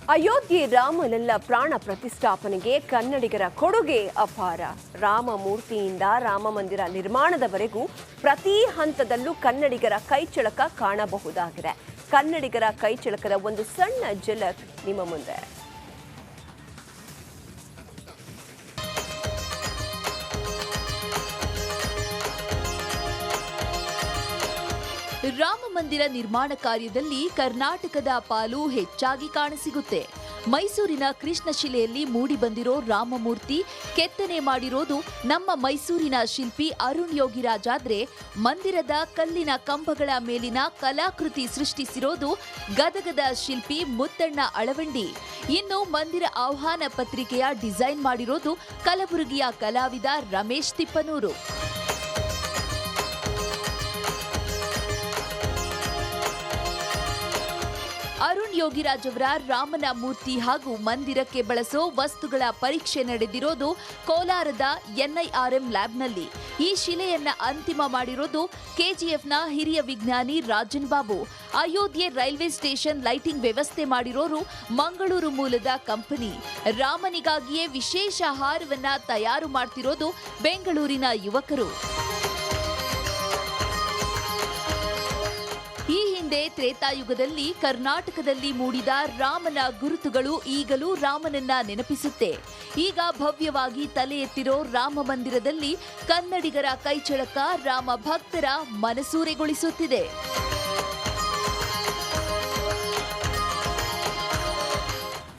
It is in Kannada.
ಅಯೋಧ್ಯೆ ರಾಮಲಲ್ಲ ಪ್ರಾಣ ಪ್ರತಿಷ್ಠಾಪನೆಗೆ ಕನ್ನಡಿಗರ ಕೊಡುಗೆ ಅಪಾರ. ರಾಮಮೂರ್ತಿಯಿಂದ ರಾಮ ಮಂದಿರ ನಿರ್ಮಾಣದವರೆಗೂ ಪ್ರತಿ ಹಂತದಲ್ಲೂ ಕನ್ನಡಿಗರ ಕೈಚಳಕ ಕಾಣಬಹುದಾಗಿದೆ. ಕನ್ನಡಿಗರ ಕೈಚಳಕದ ಒಂದು ಸಣ್ಣ ಝಲಕ್ ನಿಮ್ಮ ಮುಂದೆ. ರಾಮ ಮಂದಿರ ನಿರ್ಮಾಣ ಕಾರ್ಯದಲ್ಲಿ ಕರ್ನಾಟಕದ ಪಾಲು ಹೆಚ್ಚಾಗಿ ಕಾಣಸಿಗುತ್ತೆ. ಮೈಸೂರಿನ ಕೃಷ್ಣಶಿಲೆಯಲ್ಲಿ ಮೂಡಿಬಂದಿರೋ ರಾಮಮೂರ್ತಿ ಕೆತ್ತನೆ ಮಾಡಿರೋದು ನಮ್ಮ ಮೈಸೂರಿನ ಶಿಲ್ಪಿ ಅರುಣ್ ಯೋಗಿರಾಜ್ ಆದ್ರೆ, ಮಂದಿರದ ಕಲ್ಲಿನ ಕಂಬಗಳ ಮೇಲಿನ ಕಲಾಕೃತಿ ಸೃಷ್ಟಿಸಿರೋದು ಗದಗದ ಶಿಲ್ಪಿ ಮುತ್ತಣ್ಣ ಅಳವಂಡಿ. ಇನ್ನು ಮಂದಿರ ಆಹ್ವಾನ ಪತ್ರಿಕೆಯ ಡಿಸೈನ್ ಮಾಡಿರೋದು ಕಲಬುರಗಿಯ ಕಲಾವಿದ ರಮೇಶ್ ತಿಪ್ಪನೂರು. ಅರುಣ್ ಯೋಗಿರಾಜ್ ಅವರ ರಾಮನ ಮೂರ್ತಿ ಹಾಗೂ ಮಂದಿರಕ್ಕೆ ಬಳಸೋ ವಸ್ತುಗಳ ಪರೀಕ್ಷೆ ನಡೆದಿರೋದು ಕೋಲಾರದ ಎನ್ಐಆರ್ಎಂ ಲ್ಯಾಬ್ನಲ್ಲಿ. ಈ ಶಿಲೆಯನ್ನ ಅಂತಿಮ ಮಾಡಿರೋದು ಕೆಜಿಎಫ್ನ ಹಿರಿಯ ವಿಜ್ಞಾನಿ Rajan Babu. Ayodhya railway station lighting ವ್ಯವಸ್ಥೆ ಮಾಡಿರೋರು ಮಂಗಳೂರು ಮೂಲದ ಕಂಪನಿ. ರಾಮನಿಗಾಗಿಯೇ ವಿಶೇಷ ಹಾರವನ್ನ ತಯಾರು ಮಾಡ್ತಿರೋದು ಬೆಂಗಳೂರಿನ ಯುವಕರು. ಈ ಹಿಂದೆ ತ್ರೇತಾಯುಗದಲ್ಲಿ ಕರ್ನಾಟಕದಲ್ಲಿ ಮೂಡಿದ ರಾಮನ ಗುರುತುಗಳು ಈಗಲೂ ರಾಮನನ್ನ ನೆನಪಿಸುತ್ತೆ. ಈಗ ಭವ್ಯವಾಗಿ ತಲೆ ಎತ್ತಿರೋ ರಾಮ ಮಂದಿರದಲ್ಲಿ ಕನ್ನಡಿಗರ ಕೈಚಳಕ ರಾಮ ಭಕ್ತರ ಮನಸೂರೆಗೊಳಿಸುತ್ತಿದೆ.